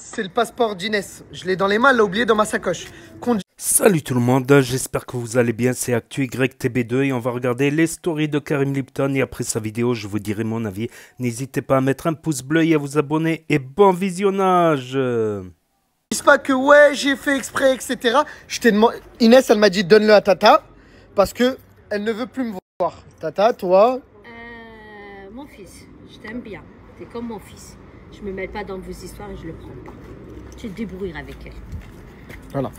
C'est le passeport d'Inès. Je l'ai dans les mains, elle l'a oublié dans ma sacoche. Salut tout le monde, j'espère que vous allez bien, c'est ActuYTB2 et on va regarder les stories de Karim Lipton et après sa vidéo je vous dirai mon avis. N'hésitez pas à mettre un pouce bleu et à vous abonner et bon visionnage. Dis pas que ouais j'ai fait exprès etc. Je t'ai demandé. Inès elle m'a dit donne-le à Tata parce que elle ne veut plus me voir. Tata, toi? Mon fils, je t'aime bien. T'es comme mon fils. Je me mêle pas dans vos histoires et je le prends pas. Tu te débrouilles avec elle. Voilà.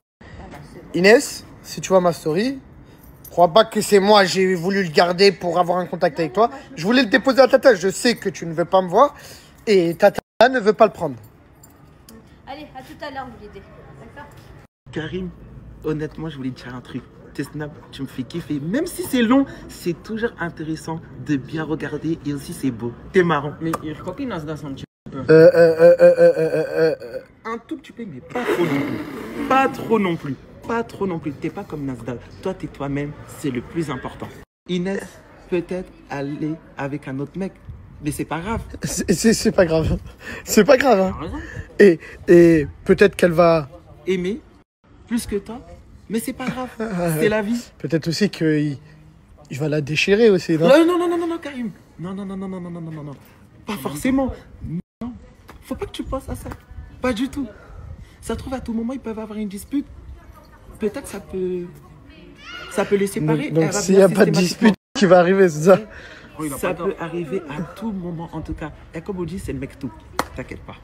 Inès, si tu vois ma story, crois pas que c'est moi, j'ai voulu le garder pour avoir un contact avec toi. Je voulais le déposer à Tata, je sais que tu ne veux pas me voir et Tata ne veut pas le prendre. Allez, à tout à l'heure, vous l'aider. D'accord? Karim, honnêtement, je voulais te dire un truc. Tes snaps, tu me fais kiffer. Même si c'est long, c'est toujours intéressant de bien regarder et aussi c'est beau. T'es marrant. Mais il copie Nasdaq un petit peu. Un tout petit peu, mais pas trop non plus. Pas trop non plus. Pas trop non plus. T'es pas comme Nasdaq. Toi, t'es toi-même. C'est le plus important. Inès, peut-être aller avec un autre mec. Mais c'est pas grave. C'est pas grave. C'est pas grave. Hein. T'as raison. Et peut-être qu'elle va... Aimer plus que toi. Mais c'est pas grave. C'est la vie. Peut-être aussi qu'il va la déchirer aussi, non? Non, Karim. Non. Pas forcément. Non. Faut pas que tu penses à ça. Pas du tout. Ça se trouve, à tout moment, ils peuvent avoir une dispute. Peut-être ça peut les séparer. Donc s'il n'y a pas de dispute qui va arriver, c'est ça? Ça peut arriver à tout moment, en tout cas. Et comme on dit, c'est le mec tout. T'inquiète pas.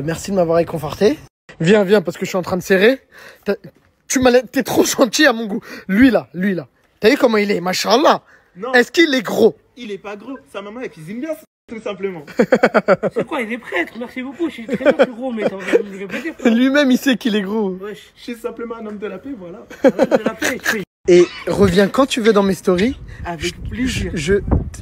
Merci de m'avoir réconforté. Viens, parce que je suis en train de serrer. T'es trop gentil à mon goût. Lui là. T'as vu comment il est, machallah? Non. Est-ce qu'il est gros? Il est pas gros. Sa maman, elle cuisine bien, tout simplement. C'est quoi, il est prêtre? Merci beaucoup. Je suis très bien plus gros, mais t'as envie de me répéter. Lui-même, il sait qu'il est gros. Wesh. Je suis simplement un homme de la paix, voilà. Arrête de la paix. Et reviens quand tu veux dans mes stories. Avec plaisir.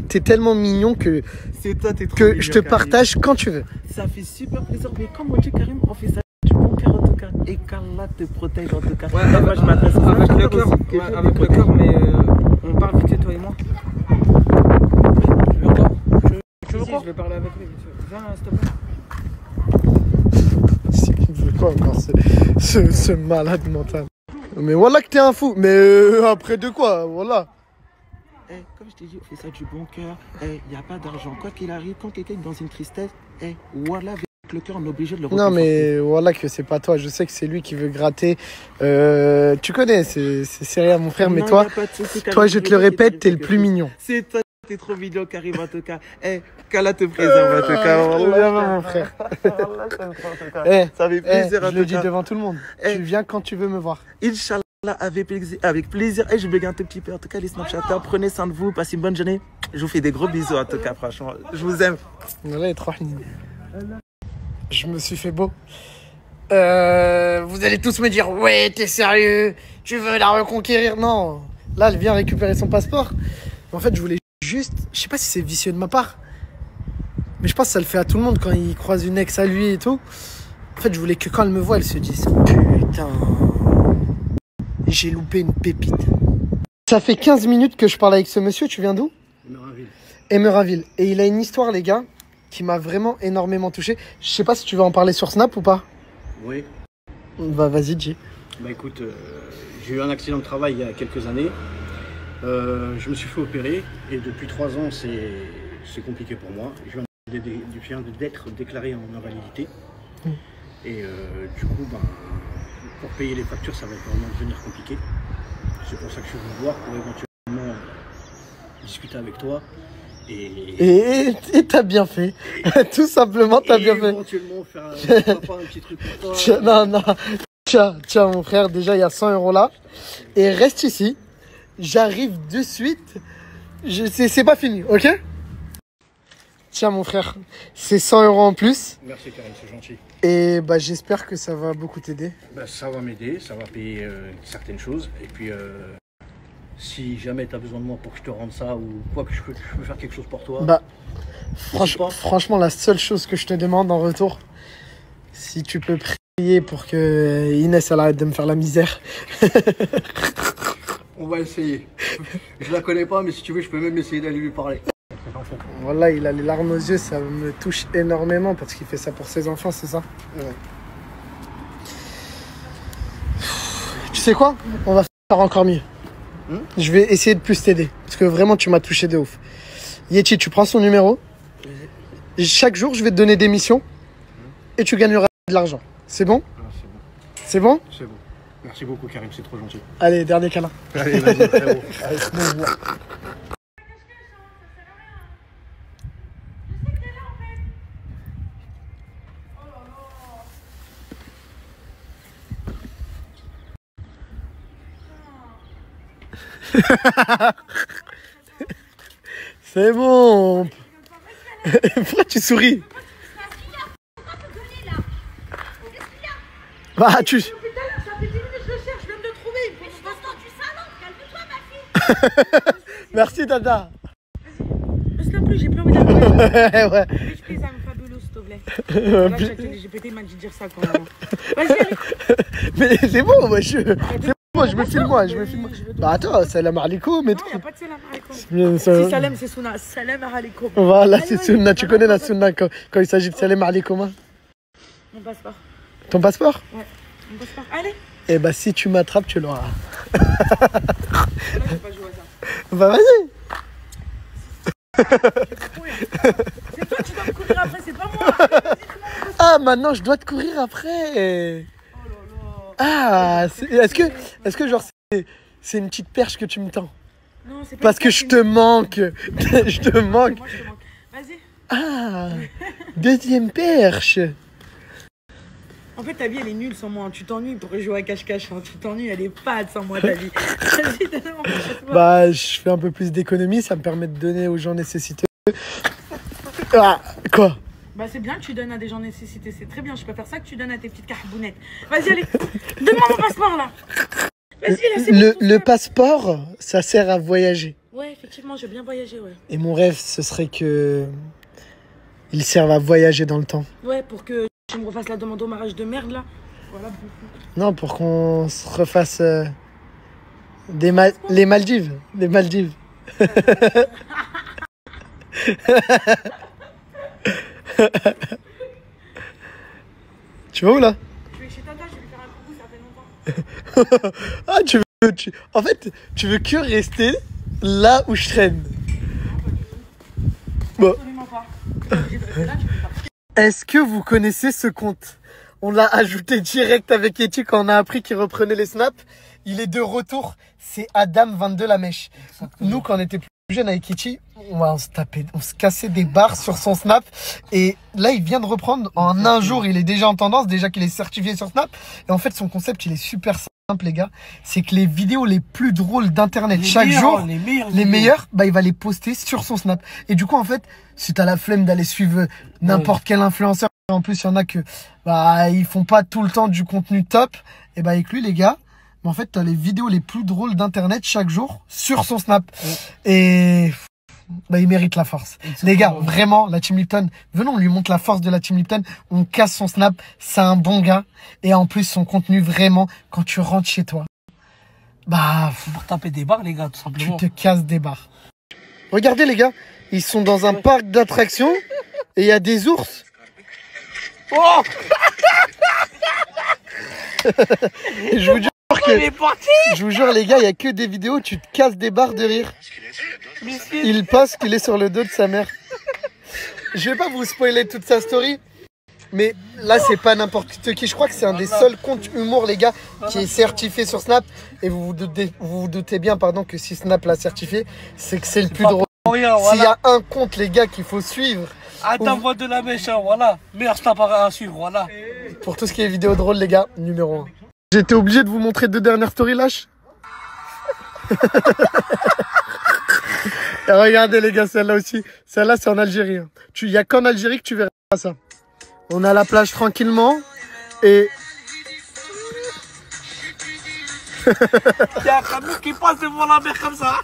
T'es tellement mignon que C'est toi, t'es trop je mignon, te Karim. partage quand tu veux. Ça fait super plaisir. Mais comme on dit, Karim, on fait ça du bon cœur, en tout cas. Et qu'Allah te protège, en tout cas. Ouais, Et moi, je m'adresse aux avec le auditeurs cœur, aussi, que ouais, Dieu avec te le protège. cœur, mais on parle vite fait, toi et moi. Tu veux quoi? Tu veux quoi? Je vais parler avec lui. Viens, s'il te plaît. Il veut quoi encore ce malade mental? Mais voilà que t'es un fou. Mais après de quoi? Voilà. Comme je t'ai dit, on fait ça du bon cœur. Il n'y a pas d'argent. Quoi qu'il arrive, quand quelqu'un est dans une tristesse, voilà, avec le cœur, on est obligé de le Non reconforter. mais voilà que c'est pas toi. Je sais que c'est lui qui veut gratter. Tu connais, c'est rien mon frère. Mais Non, toi, y a pas de souci, Karim, toi je te le répète, t'es le quelque plus chose. mignon. C'est toi, t'es trop mignon, Karim, en tout cas. Qu'Allah te préserve, en tout cas. Viens, mon frère. Ça fait plaisir, en Je le tout dis cas. devant tout le monde. Tu viens quand tu veux me voir. Inch'Allah, avec plaisir. Et je bégaye un tout petit peu. En tout cas, les Snapchatters, prenez soin de vous. Passez une bonne journée. Je vous fais des gros bisous, en tout cas, franchement. Je vous aime. Voilà, il est trop mignon. Je me suis fait beau. Vous allez tous me dire, ouais, t'es sérieux? Tu veux la reconquérir? Non. Là, elle vient récupérer son passeport. En fait, je voulais juste... Je sais pas si c'est vicieux de ma part. Mais je pense que ça le fait à tout le monde quand il croise une ex à lui et tout. En fait, je voulais que quand elle me voit, elle se dise, putain, j'ai loupé une pépite. Ça fait 15 minutes que je parle avec ce monsieur. Tu viens d'où? Émeraville. Et il a une histoire, les gars, qui m'a vraiment énormément touché. Je sais pas si tu veux en parler sur Snap ou pas. Oui, Bah vas-y, dis. bah écoute, j'ai eu un accident de travail il y a quelques années. Je me suis fait opérer et depuis 3 ans c'est compliqué pour moi. Je viens d'être déclaré en invalidité. Et du coup, ben, pour payer les factures, ça va vraiment devenir compliqué. C'est pour ça que je suis venu voir pour éventuellement discuter avec toi. Et t'as bien fait. Tout simplement, t'as bien fait. Éventuellement faire un petit truc pour toi. Tiens, non. Tiens, mon frère, déjà, il y a 100 € là. Et reste ici. J'arrive de suite. C'est pas fini, ok? Tiens, mon frère, c'est 100 € en plus. Merci Karim, c'est gentil. Et bah, j'espère que ça va beaucoup t'aider. Bah, ça va m'aider, ça va payer certaines choses. Et puis, si jamais tu as besoin de moi pour que je te rende ça ou quoi que je peux faire quelque chose pour toi. Bah, franchement, la seule chose que je te demande en retour, si tu peux prier pour que Inès elle arrête de me faire la misère. On va essayer. Je la connais pas, mais si tu veux, je peux même essayer d'aller lui parler. Voilà, il a les larmes aux yeux, ça me touche énormément parce qu'il fait ça pour ses enfants, c'est ça? Ouais. Tu sais quoi? On va faire encore mieux. Je vais essayer de plus t'aider parce que vraiment tu m'as touché de ouf. Yeti, tu prends son numéro. Chaque jour, je vais te donner des missions et tu gagneras de l'argent. C'est bon? Ah, c'est bon. C'est bon? C'est bon. Merci beaucoup, Karim, c'est trop gentil. Allez, dernier câlin. Allez, vas-y, frérot. Allez, C'est bon. Pourquoi tu souris? Bah, tu... Merci, Tata. Laisse-la plus, j'ai plus envie d'appeler. Ouais. Je prie, ça me fabuleux, s'il te plaît. Là, j'ai pété, il m'a dit de dire ça quand même. Vas-y, allez. Mais c'est bon, moi, c'est bon, je me filme, moi, je me filme. Bah, attends, salam alaikum, mais Non, il n'y a pas de salam alaikum. tout. Si salam, c'est sunna. Salam alaikum. Voilà, c'est sunna. Tu connais la sunna quand il s'agit de salam alaikum, hein? Mon passeport. Ton passeport? Ouais, mon passeport. Allez. Eh bah, si tu m'attrapes, tu l'auras. Là, je vais pas jouer à ça. Bah, vas-y. C'est toi qui dois me courir après, c'est pas moi. Ah, maintenant, je dois te courir après. Ah, est-ce que genre, c'est une petite perche que tu me tends? Non, c'est pas Parce que je te manque. Je te manque. Moi, je te manque. Vas-y. Ah, deuxième perche. En fait, ta vie, elle est nulle sans moi. Tu t'ennuies pour jouer à cache-cache. Hein. Tu t'ennuies, elle est fade sans moi, ta vie. Vas-y, donne-moi mon passeport. Bah, je fais un peu plus d'économie, ça me permet de donner aux gens nécessiteux. Ah, quoi? Bah, c'est bien que tu donnes à des gens nécessités. C'est très bien. Je préfère ça que tu donnes à tes petites carbounettes. Vas-y, allez. Donne-moi mon passeport, là. Vas-y, là, c'est bon, Le passeport, ça sert à voyager. Ouais, effectivement, j'ai bien voyagé, ouais. Et mon rêve, ce serait que il serve à voyager dans le temps. Ouais, pour que tu me refasses la demande au mariage de merde, là. Voilà. Non, pour qu'on se refasse les Maldives. Les Maldives. Tu vas où là? Je vais chez Tata, je vais lui faire un coucou, ça fait longtemps. Ah, en fait, tu veux que rester là où je traîne. Bon. Absolument pas. J'ai de rester là, tu peux pas. Est-ce que vous connaissez ce compte? On l'a ajouté direct avec Yeti quand on a appris qu'il reprenait les snaps. Il est de retour. C'est Adam22 la mèche. Nous, quand on était plus jeunes avec Yeti, on se cassait des barres sur son snap. Et là, il vient de reprendre. En un jour, il est déjà en tendance. Déjà qu'il est certifié sur Snap. Et en fait, son concept, il est super simple, les gars. C'est que les vidéos les plus drôles d'internet chaque jour, les meilleurs, bah, il va les poster sur son Snap. Et du coup, en fait, si t'as la flemme d'aller suivre n'importe quel influenceur, en plus, il y en a que, bah, ils font pas tout le temps du contenu top. Et bah, avec lui, les gars, en fait, t'as les vidéos les plus drôles d'internet chaque jour sur son Snap. Et bah, il mérite la force. Les gars, vraiment, la Team Lipton, venons, on lui montre la force de la Team Lipton. On casse son Snap. C'est un bon gars. Et en plus, son contenu, vraiment, quand tu rentres chez toi, bah, pour taper des barres, les gars, tout simplement. Tu te casses des barres. Regardez, les gars, ils sont dans un parc d'attractions et il y a des ours. Oh. Je vous jure je vous jure, les gars, il n'y a que des vidéos où tu te casses des barres de rire. Il pense qu'il est sur le dos de sa mère. Je vais pas vous spoiler toute sa story, mais là, c'est pas n'importe qui. Je crois que c'est un des seuls comptes humour, les gars, qui est certifié sur Snap. Et vous vous doutez bien, pardon, que si Snap l'a certifié, c'est que c'est le plus drôle. S'il y a un compte, les gars, qu'il faut suivre. Adam22 la mèche, voilà. Meilleur snap à suivre, voilà. Pour tout ce qui est vidéo drôle, les gars, numéro 1. J'étais obligé de vous montrer 2 dernières stories lâches. Et regardez, les gars, celle-là aussi. Celle-là, c'est en Algérie. Il n'y a qu'en Algérie que tu verras ça. On est à la plage tranquillement. Et... Il y a un camion qui passe devant la mer comme ça.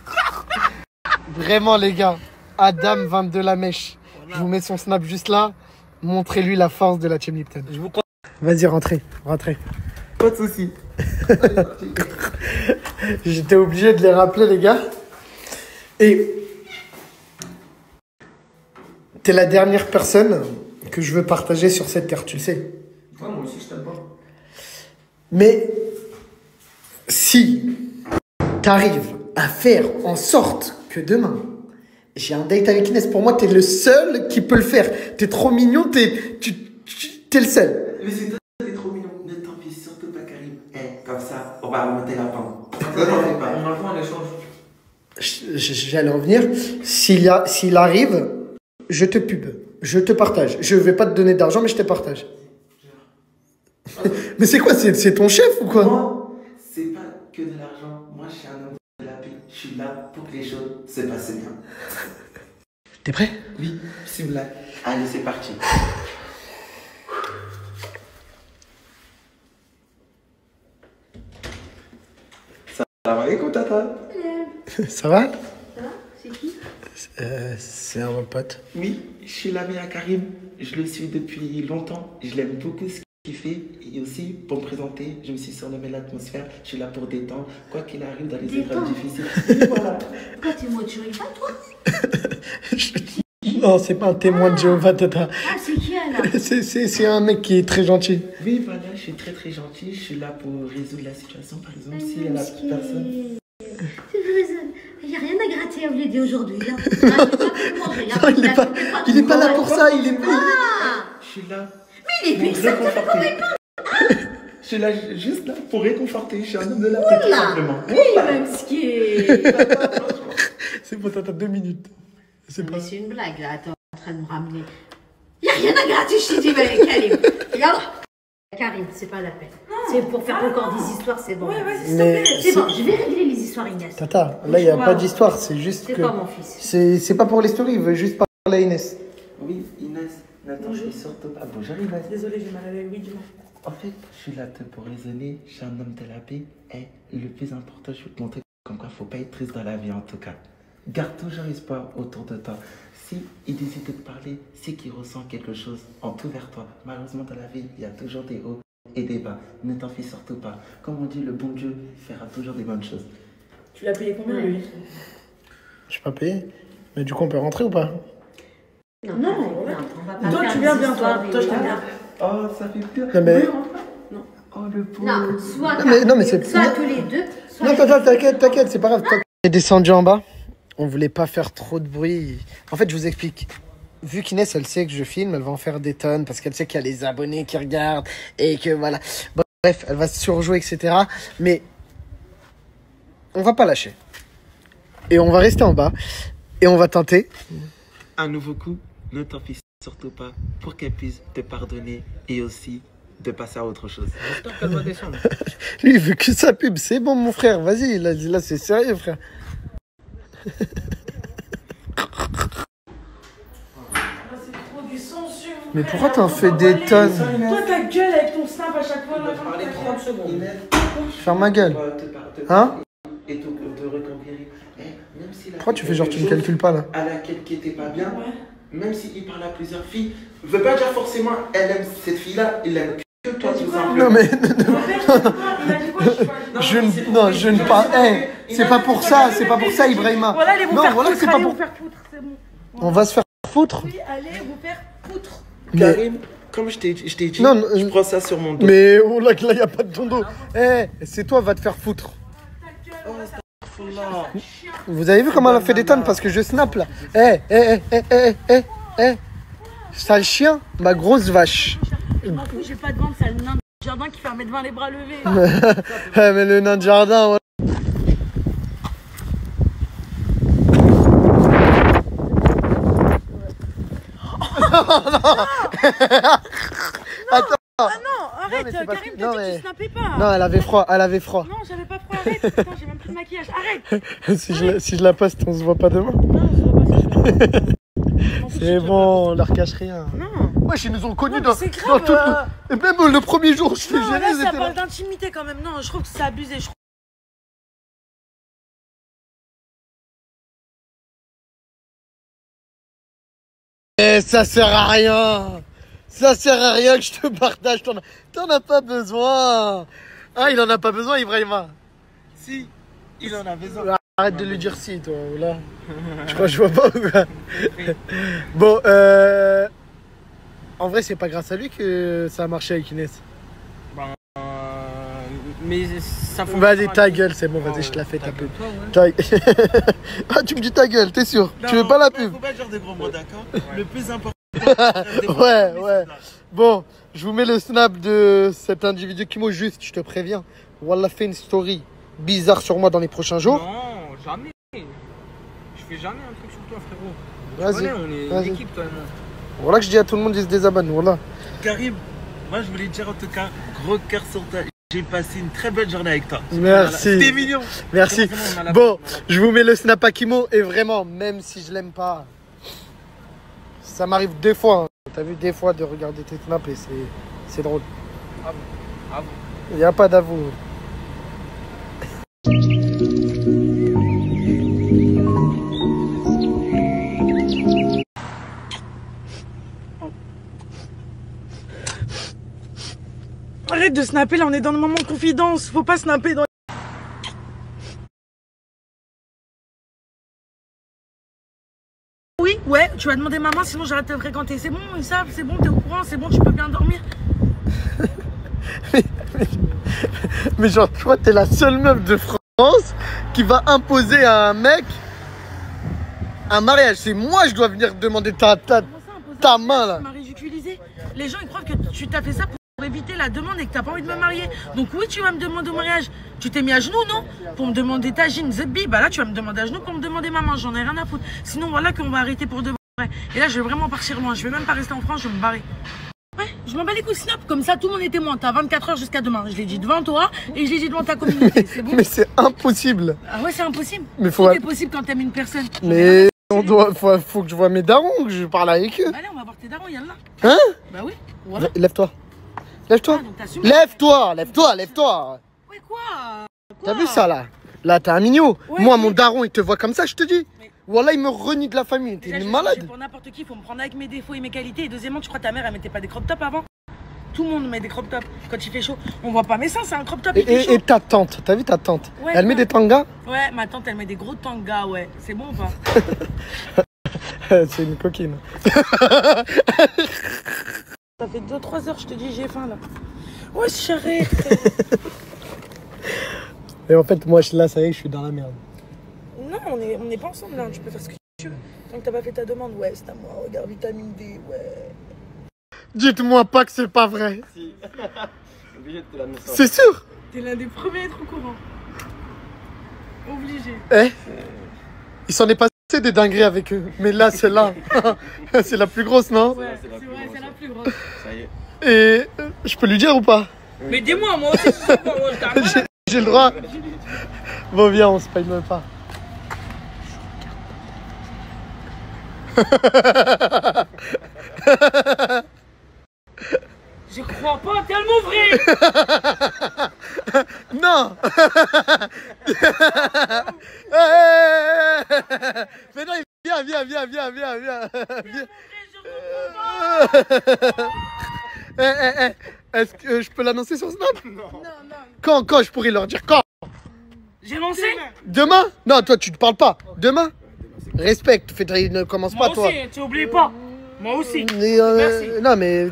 Vraiment, les gars, Adam22 la mèche. Voilà. Je vous mets son snap juste là. Montrez-lui la force de la Team Lipton. Vas-y, rentrez. Pas de soucis. J'étais obligé de les rappeler, les gars. Et T'es la dernière personne que je veux partager sur cette terre, tu le sais. Ouais, moi aussi, je t'aime pas. Mais si t'arrives à faire en sorte que demain, j'ai un date avec Inès, pour moi, t'es le seul qui peut le faire. T'es trop mignon, t'es le seul. Mais c'est toi, t'es trop mignon. Ne t'en fie surtout pas, Karim. Comme ça, on va remonter la pente. Ne t'en fais pas. On a le point d'échange. J'allais en venir. S'il arrive, je te pub. Je te partage. Je vais pas te donner d'argent, mais je te partage. Mais c'est quoi? C'est ton chef ou quoi? Moi, c'est pas que de l'argent. Moi, je suis un homme de la paix. Je suis là pour que les choses se passent bien. T'es prêt? Oui, c'est blague. Allez, c'est parti. Ça va, écoute, tata. Ça va? Ça va? C'est qui? C'est un pote. Oui, je suis l'ami à Karim. Je le suis depuis longtemps. Je l'aime beaucoup ce qu'il fait. Et aussi, pour me présenter, je me suis surnommé l'atmosphère. Je suis là pour détendre. Quoi qu'il arrive dans les épreuves difficiles. Et voilà. Pourquoi t'es moi, tu rigoles pas, toi? Non, c'est pas un témoin de Jéhovah, tata. Ah, c'est qui, alors? C'est un mec qui est très gentil. Oui, voilà, je suis très très gentil. Je suis là pour résoudre la situation. Par exemple, s'il y a la personne. Il n'y a rien à gratter à vous l'aider aujourd'hui. Hein. Il est pas là pour ça, il est pas. Je suis là. Mais il est pour réconforter. Je suis là juste là pour réconforter. Je suis un homme de la paix, tout simplement. Oui, même ce qui est. C'est bon, t'as 2 minutes. C'est pas. Mais c'est une blague là, attends, en train de me ramener. Il n'y a rien à gratter, je t'ai dit, mais Karim. Regarde. Karim, c'est pas la peine. C'est pour faire encore des histoires, c'est bon. Ouais, Mais c'est bon, je vais régler les histoires, Inès. Tata, là, il n'y a pas d'histoire, c'est juste C'est que. pas mon fils. C'est pas pour les stories, il veut juste parler à Inès. Oui, Inès. N'attends, je suis surtout pas. Bonjour, Inès. Désolée, j'ai mal à l'œil, oui, dis-moi. En fait, je suis là pour raisonner. Je suis un homme de la paix. Et le plus important, je vais te montrer comme quoi faut pas être triste dans la vie en tout cas. Garde toujours espoir autour de toi. Si il décide de te parler, c'est qu'il ressent quelque chose en tout vers toi. Malheureusement, dans la vie, il y a toujours des hauts et des bas. Ne t'en fie surtout pas. Comme on dit, le bon Dieu fera toujours des bonnes choses. Tu l'as payé combien, lui? Je suis pas payé. Mais du coup, on peut rentrer ou pas? Non, Non, on va pas toi, faire tu viens des bien, histoires toi. et Toi, je t'aime voilà. bien. Oh, ça fait peur. Non, mais. Oh, le pauvre. Non, soit Non, mais c'est. soit tous les deux. Soit Non, les tata, deux. t'inquiète, c'est pas grave. On est descendu en bas. On voulait pas faire trop de bruit. En fait, je vous explique. Vu qu'Inès, elle sait que je filme, elle va en faire des tonnes parce qu'elle sait qu'il y a les abonnés qui regardent et que voilà. Bon, bref, elle va se surjouer, etc. Mais on va pas lâcher. Et on va rester en bas et on va tenter. Un nouveau coup, ne t'en fie surtout pas pour qu'elle puisse te pardonner et aussi de passer à autre chose. J'espère qu'elle va descendre. Lui, il veut que sa pub. C'est bon, mon frère. Vas-y, là c'est sérieux, frère. C'est trop du sang sur vous. Mais pourquoi t'en fais des tonnes? Toi, ta gueule avec ton snap à chaque fois. On va parler 30 secondes. Ferme ma gueule. Hein? Et te reconquérir. Même si Pourquoi tu fais genre tu me calcules pas là? à laquelle qui était pas bien, même s'il parle à plusieurs filles, veut pas dire forcément elle aime cette fille-là, il aime que toi tout simplement. Non mais Non, je ne parle. C'est pas pour ça, Ibrahima. Voilà, allez vous Non, faire voilà, foutre, c'est pas allez pour. vous faire foutre, c'est bon. On va se faire foutre. Oui, allez vous faire foutre. Karim, comme je t'ai dit, Non, je prends ça sur mon dos. Mais oh là, y a pas de ton dos. C'est toi, va te faire foutre. Vous avez vu comment elle a fait des tonnes parce que je snap là. Sale chien, ma grosse vache. Je m'en fous, j'ai pas de vente, c'est le nain du jardin qui permet de voir les bras levés. Mais le nain de jardin, ouais. Attends. Ah non, arrête, mais c'est pas- Karim, non, t'as dit que mais- tu snappais pas. Non, elle avait froid. Non, j'avais pas froid, arrête. Putain, j'ai même plus de maquillage, arrête. Si je la poste, on se voit pas demain. Non, je vois pas ça. Je m'en fous, C'est je bon, on leur cache rien. Non. Wesh, ils nous ont connus Non, mais dans, c'est grave, tout le... Et même le premier jour, je fais Non, gérer, là, ils ça étaient parle là. d'intimité quand même. Non, je trouve que c'est abusé. Ça sert à rien. Ça sert à rien que je te partage. T'en as pas besoin. Ah, il en a pas besoin, Ibrahima. Si, il en a besoin. Arrête de lui dire si, toi, ou là. Je crois que je vois pas ou quoi. Bon, en vrai, c'est pas grâce à lui que ça a marché avec Inès. Mais ça fonctionne. Vas-y, ta gueule, c'est bon, vas-y, je te la fais ta pub. Ah, tu me dis ta gueule, t'es sûr? Tu veux pas la pub? Faut pas dire de gros mots, d'accord? Le plus important. Ouais. Bon, je vous mets le snap de cet individu Kimo, juste, je te préviens. Wallah, fait une story bizarre sur moi dans les prochains jours. Non, jamais. Je fais jamais un truc sur toi, frérot. Vas-y, On est vas-y. une équipe, toi et moi. Voilà que je dis à tout le monde, ils se désabonnent, voilà. Karim, moi je voulais te dire en tout cas, gros cœur sur toi. J'ai passé une très belle journée avec toi. Merci. C'était mignon. Merci. Bon, je vous mets le snap à Kimo et vraiment, même si je l'aime pas, ça m'arrive des fois. Hein. T'as vu des fois de regarder tes snaps et c'est drôle. Avoue. Il n'y a pas d'avoue. Arrête de snapper, là on est dans le moment de confidence. Faut pas snapper dans... Oui, ouais, tu vas demander maman, sinon j'arrête de te fréquenter. C'est bon, ils savent, c'est bon, t'es au courant, c'est bon, tu peux bien dormir. Mais genre, tu vois, t'es la seule meuf de France qui va imposer à un mec un mariage. C'est moi, je dois venir demander ta main là. Tu m'as ridiculisé. Les gens ils croient que tu t'as fait ça pour éviter la demande et que t'as pas envie de me marier. Donc oui, tu vas me demander au mariage. Tu t'es mis à genoux, non? Pour me demander ta gine, Zebbi. Bah là, tu vas me demander à genoux pour me demander maman. J'en ai rien à foutre. Sinon, voilà qu'on va arrêter pour de vrai. Et là, je vais vraiment partir loin. Je vais même pas rester en France, je vais me barrer. Ouais, je m'en bats les couilles snap. Comme ça, tout le monde est témoin. T'as 24 heures jusqu'à demain. Je l'ai dit devant toi et je l'ai dit devant ta communauté. C'est bon? Mais c'est impossible. Ah ouais, c'est impossible. Mais Tout est possible quand t'aimes une personne. Mais faut que je vois mes darons, que je parle avec eux. Allez, on va voir tes darons, y'en a. Hein? Bah oui, voilà. Lève-toi. Lève-toi. Ah, donc t'assumes. Lève-toi. Ouais, quoi? T'as vu ça là? Là, t'as un mignon. Ouais, Moi, mais- mon daron, il te voit comme ça, je te dis. Mais- Voilà, il me renie de la famille. T'es Déjà, une je malade. suis pour n'importe qui, il faut me prendre avec mes défauts et mes qualités. Et deuxièmement, tu crois que ta mère, elle mettait pas des crop tops avant? Tout le monde met des crop tops quand il fait chaud. On voit pas mes seins, c'est un crop top, il fait chaud. Et ta tante, t'as vu ta tante? Ouais, Elle met ouais. des tangas? Ouais, ma tante, elle met des gros tangas, ouais. C'est bon ou pas? C'est une coquine. Ça fait 2-3 heures, je te dis, j'ai faim là. Ouais, j'arrête. Et en fait, moi, là, ça y est, je suis dans la merde. Non, on est pas ensemble là, tu peux faire ce que tu veux. Tant que t'as pas fait ta demande, ouais, c'est à moi. Regarde, vitamine D, ouais. Dites-moi pas que c'est pas vrai. Si. Obligé de te l'annoncer. C'est sûr? T'es l'un des premiers à être au courant. Obligé. Eh? Il s'en est passé des dingueries avec eux. Mais là, celle-là, c'est la plus grosse, non? Ouais, c'est vrai, c'est la plus grosse. Ça y est. Et je peux lui dire ou pas? Mais dis-moi, moi aussi, je sais pas, moi, je t'arrête. J'ai le droit. Bon, viens, on se paye même pas. Je crois pas, tellement vrai. Non. Mais non, viens. Est-ce que je peux l'annoncer sur Snap? Non. Quand je pourrais leur dire quand? J'ai lancé. Demain? Non, toi, tu ne parles pas. Demain? Respecte, ne commence pas, Moi toi. aussi, tu oublies pas. Moi aussi. Mais, Merci. non, mais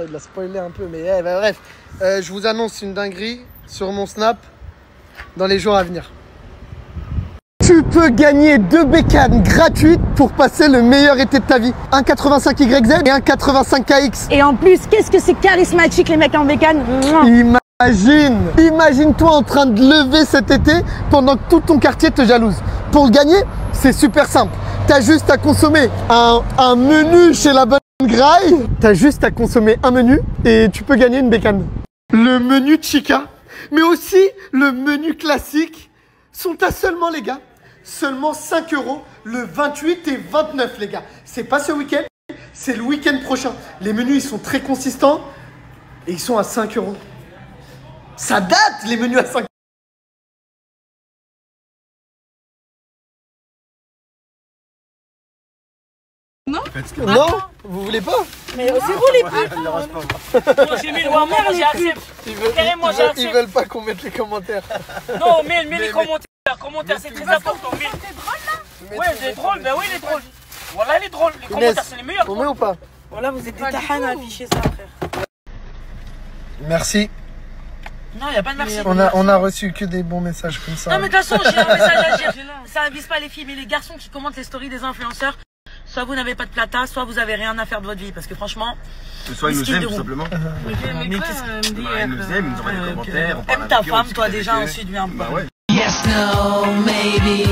il a spoilé un peu, mais bah, bref. Je vous annonce une dinguerie sur mon Snap dans les jours à venir. Tu peux gagner 2 bécanes gratuites pour passer le meilleur été de ta vie. Un 85YZ et un 85KX. Et en plus, qu'est-ce que c'est charismatique les mecs en bécane. Imagine-toi en train de lever cet été pendant que tout ton quartier te jalouse. Pour le gagner, c'est super simple. T'as juste à consommer un menu chez la bonne graille. T'as juste à consommer un menu et tu peux gagner une bécane. Le menu Chica, mais aussi le menu classique sont à seulement, les gars, seulement 5 € le 28 et 29, les gars. C'est pas ce week-end, c'est le week-end prochain. Les menus, ils sont très consistants et ils sont à 5 €. Ça date, les menus à 5 €. Non, vous voulez pas? Mais c'est vous les putes. Moi j'ai mis le Warner, j'ai accepté. Ils veulent pas qu'on mette les commentaires. Non, mets les commentaires. un commentaire, c'est très important. Mais... Ouais, il est drôle, ben oui, il est drôle. Voilà, il est drôle. Les commentaires, c'est les meilleurs. Pour moi ou pas? Voilà, vous êtes des tahans à afficher ça, frère. Merci. Non, il n'y a pas de merci. On a reçu que des bons messages comme ça. Non, mais de toute façon, j'ai un message à dire. Ça ne vise pas les filles, mais les garçons qui commentent les stories des influenceurs. Soit vous n'avez pas de plata, soit vous avez rien à faire de votre vie. Parce que franchement. Soit ils nous aiment tout simplement. Mais qu'est-ce qu'ils nous aiment, ils nous envoient des commentaires. Aime ta femme, toi déjà, ensuite viens me parler. Yes, no, maybe.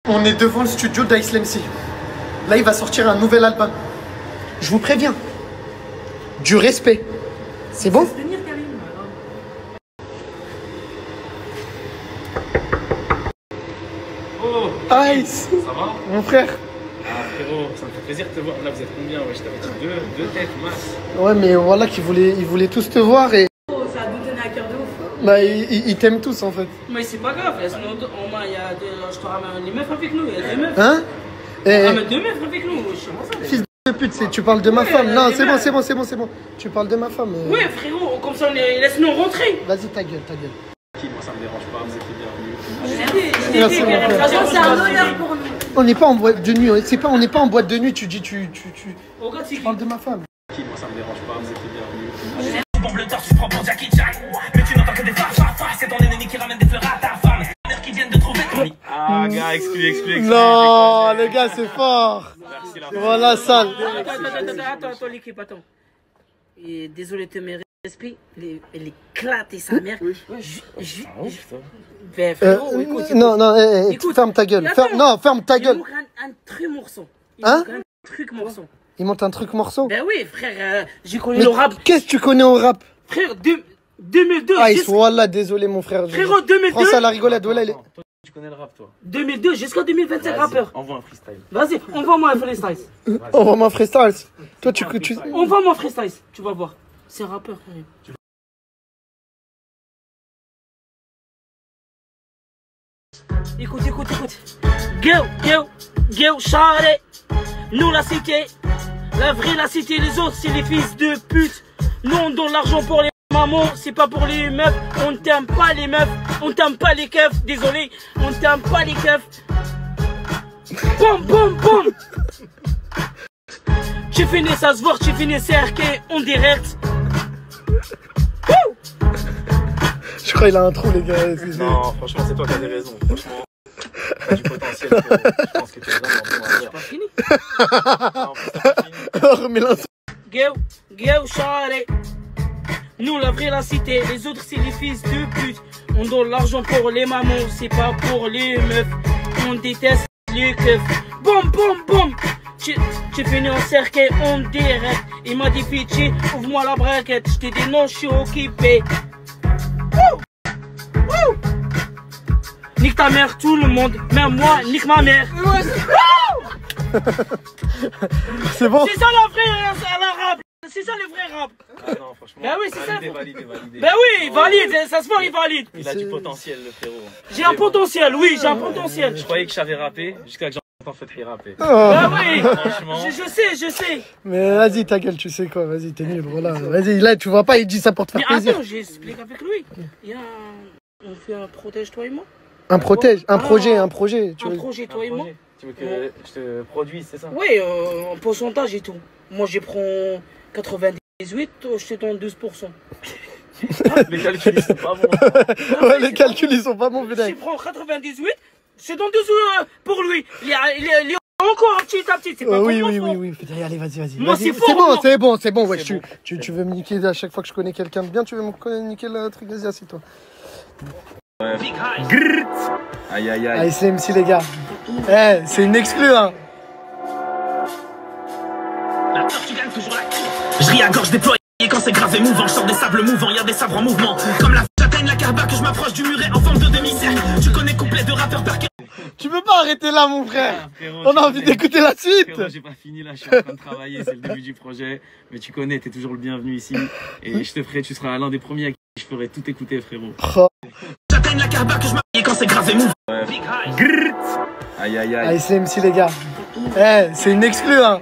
On est devant le studio d'Ice MC. Là, il va sortir un nouvel album. Je vous préviens. Du respect. C'est bon? Ice. Ça va? Mon frère. Ah frérot, ça me fait plaisir de te voir. Là vous êtes combien? Ouais, je t'avais dit deux têtes masse. Ouais, mais voilà qu'ils voulaient tous te voir et... Oh, ça a nous donné à cœur de ouf. Bah, ils t'aiment tous en fait. Mais c'est pas grave, au moins il y a je te ramène les meufs avec nous, il y a des meufs. Hein? On ramène deux meufs avec nous, je sais pas ça. Fils de pute, tu parles de ma femme. Non, c'est bon. Tu parles de ma femme. Ouais frérot, comme ça laisse-nous rentrer. Vas-y, ta gueule. Moi ça me dérange pas, vous êtes les bienvenus. Merci, mon frère. C'est un honneur pour nous. On n'est pas en boîte de nuit, on n'est pas en boîte de nuit, tu parles de ma femme. Moi ça me dérange pas, vous êtes les bienvenus. Tu bombes le torse, tu prends pour Jackie Chan. Mais tu n'entends que des farces, c'est ton ennemi qui ramène des fleurs à ta femme. La mère qui viennent de trouver ton lit. Ah gars, exclu. Non, les gars, c'est fort. Merci la voilà, sale. Attends, l'équipe, attends. Et désolé de mes respects, elle éclate sa mère. Frérot, écoute. Non, écoute, ferme ta gueule. Ferme ta gueule. Il manque un truc morceau. Hein? Un truc morceau. Il monte un truc morceau? Ben oui, frère, j'ai connu le rap. Qu'est-ce que tu connais au rap? Frère, 2002. Ah, voilà, désolé mon frère. Frérot, 2002. Prends ça à la rigolade, voilà. Tu connais le rap toi? 2002 jusqu'à 2025 rappeur. Envoie un freestyle. Vas-y, envoie-moi un freestyle. Envoie-moi un freestyle. Toi, tu... Envoie-moi un freestyle, tu vas voir. C'est un rappeur, frère. Écoute. Go, charé. Nous, la cité. La vraie, la cité. Les autres, c'est les fils de pute. Nous, on donne l'argent pour les mamans. C'est pas pour les meufs. On t'aime pas les meufs. On t'aime pas les keufs. Désolé. On t'aime pas les keufs. Boum. J'ai fini ça se voir. J'ai fini cerqué en direct. Je crois qu'il a un trou, les gars. Non, franchement, c'est toi qui as des raisons. Franchement, t'as du potentiel. Je pense que tu es vraiment bon à faire. Pas fini. Non, c'est pas fini. Remets-la. Go, charé. Nous, la vraie, la cité. Les autres, c'est les fils de pute. On donne l'argent pour les mamans. C'est pas pour les meufs. On déteste les keufs. Boum. J'ai fini en cercueil en direct. Il m'a dit, Fitchi, ouvre-moi la braquette. Je t'ai dit non, je suis occupé. Nique ta mère, tout le monde, même moi, nique ma mère. C'est bon? C'est ça la vraie rap. C'est ça le vrai rap. Ah non, franchement. Ben oui, c'est ça. Validé. Ben oui, valide, ça se voit, il valide. Il a du potentiel, le frérot. J'ai un potentiel, oui, j'ai un potentiel. Je croyais que j'avais rappé jusqu'à que j'entends Fethi rapper. Ben oui, franchement. je sais. Mais vas-y, ta gueule, tu sais quoi, vas-y, t'es nul, voilà. Vas-y, là, tu vois pas, il dit ça pour te faire plaisir. Mais attends, j'explique avec lui. On fait un protège, toi et moi. Un projet. Un projet, toi et moi. Tu veux que je te produise, c'est ça? Oui, en pourcentage et tout. Moi, je prends 98, je te donne 12%. Les calculs, ils sont pas bons. Ouais, les calculs, ils sont pas bons, je prends 98, je te donne 12 pour lui. Il est encore petit à petit, c'est pas oui. Allez, vas-y. Moi, c'est fort. C'est bon, ouais. Tu veux me niquer à chaque fois que je connais quelqu'un de bien, tu veux me niquer le truc, vas-y, assieds-toi. Aïe. Allez, c'est MC, les gars. C'est une exclue, hein. La peur, tu gagnes toujours la cour. Je ris à gorge déployée quand c'est grave émouvant. Je sors des sables mouvants, y'a des sabres en mouvement. Comme la j'atteigne la carba que je m'approche du muret en forme de demi-cercle. Tu connais couplet de rappeur par cœur. Tu peux pas arrêter là, mon frère. Frérot, on a envie d'écouter la suite. Frérot, j'ai pas fini là, je suis en train de travailler, c'est le début du projet. Mais tu connais, t'es toujours le bienvenu ici. Et tu seras l'un des premiers à qui je ferai tout écouter, frérot. J'atteigne la carba que je m'approche quand c'est grave émouvant. Aïe. Allez, c'est MC, les gars. C'est une exclue, hein.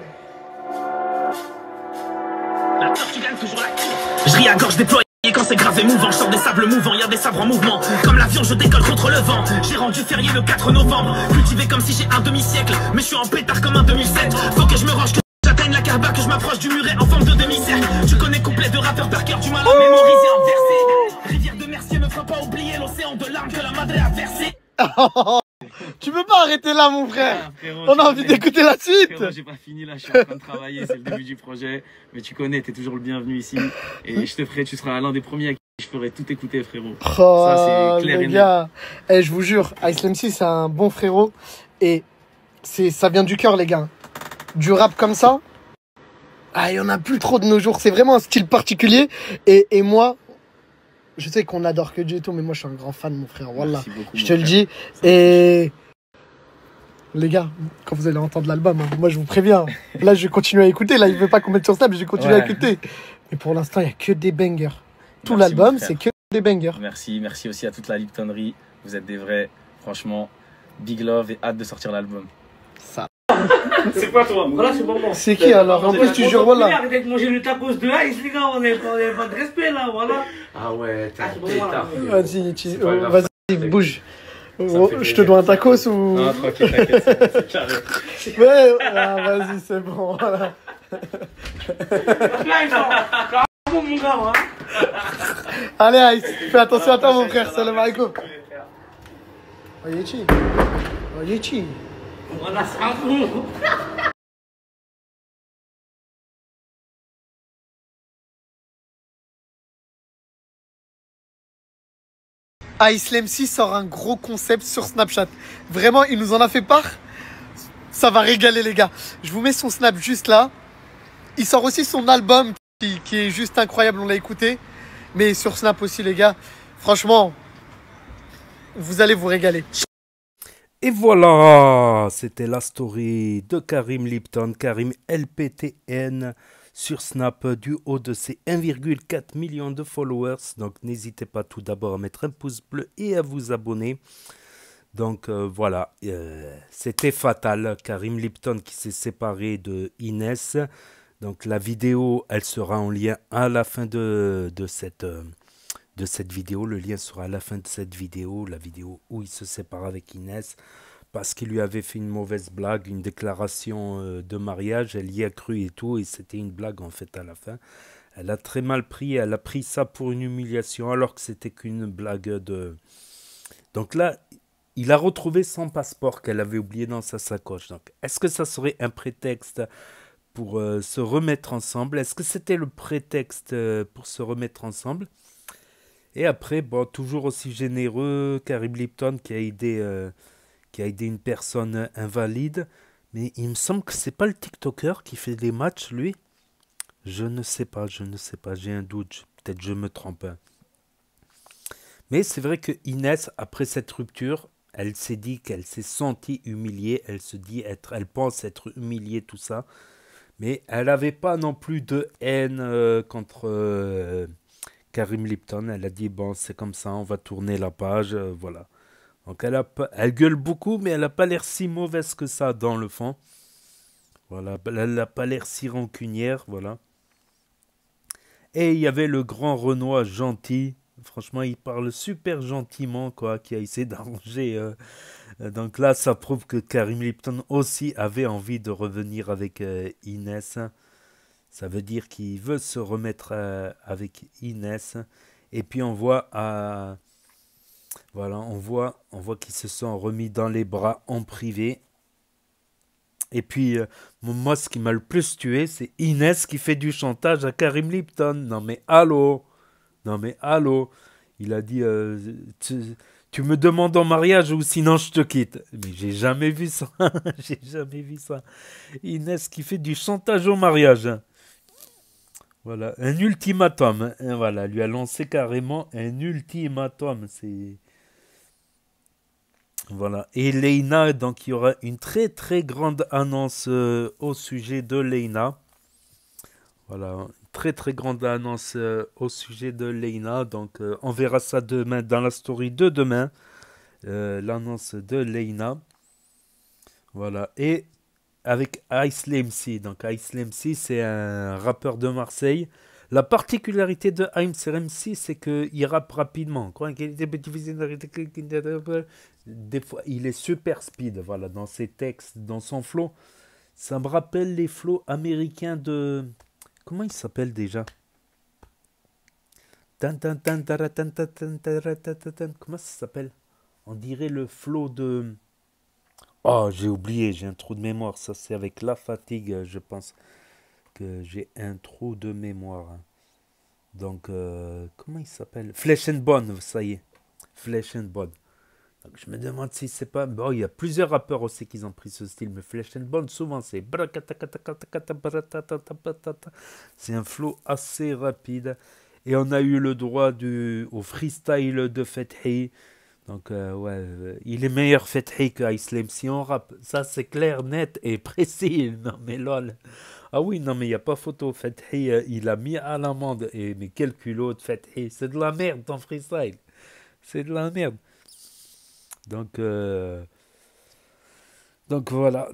La peur, tu gagnes toujours la cour. Je ris à gorge déployée quand c'est grave émouvant. Je sors des sables mouvants, y a des sabres en mouvement. Comme l'avion, je décolle contre le vent. J'ai rendu férié le 4 novembre. Cultivé comme si j'ai un demi-siècle. Mais je suis en pétard comme un 2007. Faut que je me range, que j'atteigne la carba, que je m'approche du muret en forme de demi-cercle. Tu connais couplet de rappeur par cœur, du mal à mémoriser un verset. Rivière de Mercier me fera pas oublier l'océan de larmes que la madre a versé. Tu peux pas arrêter là, mon frère. Ah, frérot, on a envie d'écouter la suite. Frérot, j'ai pas fini là, je suis en train de travailler, c'est le début du projet. Mais tu connais, t'es toujours le bienvenu ici. Et je te ferai, tu seras l'un des premiers à qui je ferai tout écouter, frérot. Oh, ça, c'est clair les et net. gars. Eh, je vous jure, Ice MC, c'est un bon frérot. Et ça vient du cœur, les gars. Du rap comme ça, il y en a plus trop de nos jours. C'est vraiment un style particulier. Et moi, je sais qu'on adore que Dieu et tout, mais moi, je suis un grand fan, mon frère. Voilà, je te le dis. Et les gars, quand vous allez entendre l'album, hein, moi, je vous préviens. Là, je vais continuer à écouter. Là, il veut pas qu'on mette sur Snap, je vais continuer à écouter. Mais pour l'instant, il n'y a que des bangers. Tout l'album, c'est que des bangers. Merci aussi à toute la Liptonnerie. Vous êtes des vrais. Franchement, big love et hâte de sortir l'album. Ça. C'est quoi toi? Voilà, c'est bon. C'est qui alors? En plus, tu jures, voilà. Arrêtez de manger le tacos de Ice, les gars, on n'a pas de respect là, voilà. Ah ouais, t'as Vas-y, bouge. Je te dois un tacos ou. Non, tranquille, t'inquiète, c'est carré. Ouais, vas-y, c'est bon, voilà. Là, ils sont bon, mon gars, hein. Allez, Ice, fais attention à toi, mon frère, salam alaikum. Oyechi. Oyechi. Voilà, c'est un fou. Ice MC sort un gros concept sur Snapchat. Vraiment, il nous en a fait part. Ça va régaler, les gars. Je vous mets son Snap juste là. Il sort aussi son album qui est juste incroyable, on l'a écouté. Mais sur Snap aussi, les gars. Franchement, vous allez vous régaler. Et voilà, c'était la story de Karim Lipton, Karim LPTN sur Snap du haut de ses 1,4 million de followers. Donc n'hésitez pas tout d'abord à mettre un pouce bleu et à vous abonner. Donc voilà, c'était fatal. Karim Lipton qui s'est séparé de Inès. Donc la vidéo, elle sera en lien à la fin de cette vidéo. Le lien sera à la fin de cette vidéo, la vidéo où il se sépare avec Inès parce qu'il lui avait fait une mauvaise blague, une déclaration de mariage. Elle y a cru et tout, et c'était une blague en fait à la fin. Elle a très mal pris, elle a pris ça pour une humiliation alors que c'était qu'une blague de... Donc là, il a retrouvé son passeport qu'elle avait oublié dans sa sacoche. Donc, est-ce que ça serait un prétexte pour se remettre ensemble? Est-ce que c'était le prétexte pour se remettre ensemble? Et après, bon, toujours aussi généreux, Karim Lipton qui a aidé une personne invalide. Mais il me semble que c'est pas le TikToker qui fait des matchs, lui. Je ne sais pas, j'ai un doute. Peut-être je me trompe. Mais c'est vrai que Inès, après cette rupture, elle s'est dit qu'elle s'est sentie humiliée. Elle pense être humiliée, tout ça. Mais elle n'avait pas non plus de haine contre Karim Lipton. Elle a dit, bon, c'est comme ça, on va tourner la page, voilà. Donc elle gueule beaucoup, mais elle n'a pas l'air si mauvaise que ça dans le fond. Voilà, elle n'a pas l'air si rancunière, voilà. Et il y avait le grand Renoir gentil. Franchement, il parle super gentiment, quoi, qui a essayé d'arranger. Donc là, ça prouve que Karim Lipton aussi avait envie de revenir avec Inès. Ça veut dire qu'il veut se remettre avec Inès. Et puis on voit voilà, on voit qu'ils se sont remis dans les bras en privé. Et puis, moi, ce qui m'a le plus tué, c'est Inès qui fait du chantage à Karim Lipton. Non mais allô. Il a dit, tu me demandes en mariage ou sinon je te quitte. Mais j'ai jamais vu ça. J'ai jamais vu ça. Inès qui fait du chantage au mariage. Voilà, un ultimatum. Voilà, lui a lancé carrément un ultimatum. C'est... Voilà. Et Leïna, donc il y aura une très très grande annonce au sujet de Leïna. Voilà, une très très grande annonce au sujet de Leïna. Donc on verra ça demain dans la story de demain. L'annonce de Leïna. Voilà. Et avec Ice MC. Donc Ice MC, c'est un rappeur de Marseille. La particularité de Heinz MC, c'est qu'il rappe rapidement. Des fois, il est super speed, voilà, dans ses textes, dans son flow. Ça me rappelle les flows américains de... Comment il s'appelle déjà? Comment ça s'appelle? On dirait le flow de... Oh, j'ai oublié, j'ai un trou de mémoire. Ça, c'est avec la fatigue, je pense que j'ai un trou de mémoire. Donc, comment il s'appelle? Flesh and Bone, ça y est. Flesh and Bone. Donc, je me demande si c'est pas... Bon, il y a plusieurs rappeurs aussi qui ont pris ce style, mais Flesh and Bone, souvent, c'est... C'est un flow assez rapide. Et on a eu le droit au freestyle de Fethi. Donc, ouais, il est meilleur Fethi que Islam si on rappe. Ça, c'est clair, net et précis. Non, mais lol. Ah oui, non, mais il n'y a pas photo. Fethi, il a mis à l'amende. Mais quel culot de Fethi. C'est de la merde, ton freestyle. C'est de la merde. Donc voilà,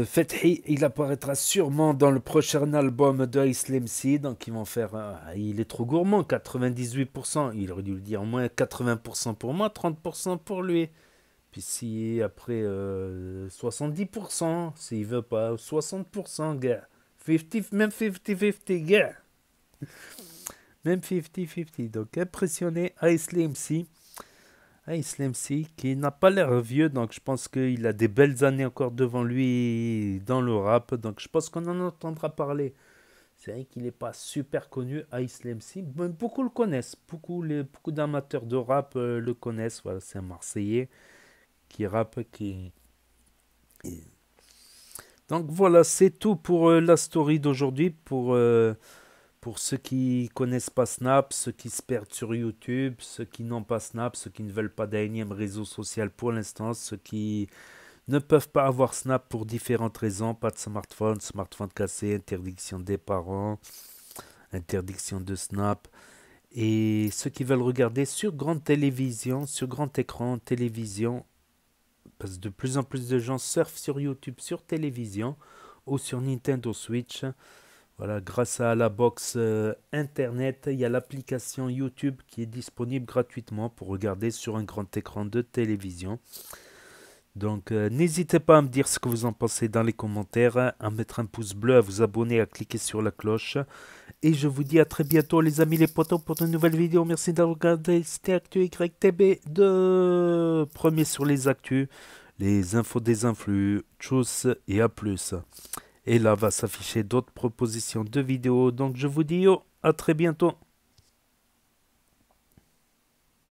Fethi, il apparaîtra sûrement dans le prochain album de Islam C. Donc ils vont faire, il est trop gourmand, 98%. Il aurait dû le dire, au moins 80% pour moi, 30% pour lui. Puis si après 70%, s'il veut pas, 60%, gars. 50, même 50-50, gars. Même 50-50. Donc impressionné à Islam C. Islam C, qui n'a pas l'air vieux, donc je pense qu'il a des belles années encore devant lui dans le rap, donc je pense qu'on en entendra parler. C'est vrai qu'il n'est pas super connu, Islam C, mais beaucoup le connaissent, beaucoup d'amateurs de rap le connaissent, voilà, c'est un Marseillais qui rappe, Donc voilà, c'est tout pour la story d'aujourd'hui, pour ceux qui connaissent pas Snap, ceux qui se perdent sur YouTube, ceux qui n'ont pas Snap, ceux qui ne veulent pas d'un énième réseau social pour l'instant, ceux qui ne peuvent pas avoir Snap pour différentes raisons, pas de smartphone cassé, interdiction des parents, interdiction de Snap, et ceux qui veulent regarder sur grande télévision, sur grand écran, télévision, parce que de plus en plus de gens surfent sur YouTube, sur télévision, ou sur Nintendo Switch. Voilà, grâce à la box internet, il y a l'application YouTube qui est disponible gratuitement pour regarder sur un grand écran de télévision. Donc n'hésitez pas à me dire ce que vous en pensez dans les commentaires, à mettre un pouce bleu, à vous abonner, à cliquer sur la cloche. Et je vous dis à très bientôt les amis les potos pour de nouvelles vidéos. Merci d'avoir regardé, c'était Actu YTB de premier sur les actus, les infos des influx. Tchuss et à plus. Et là va s'afficher d'autres propositions de vidéos. Donc je vous dis à très bientôt.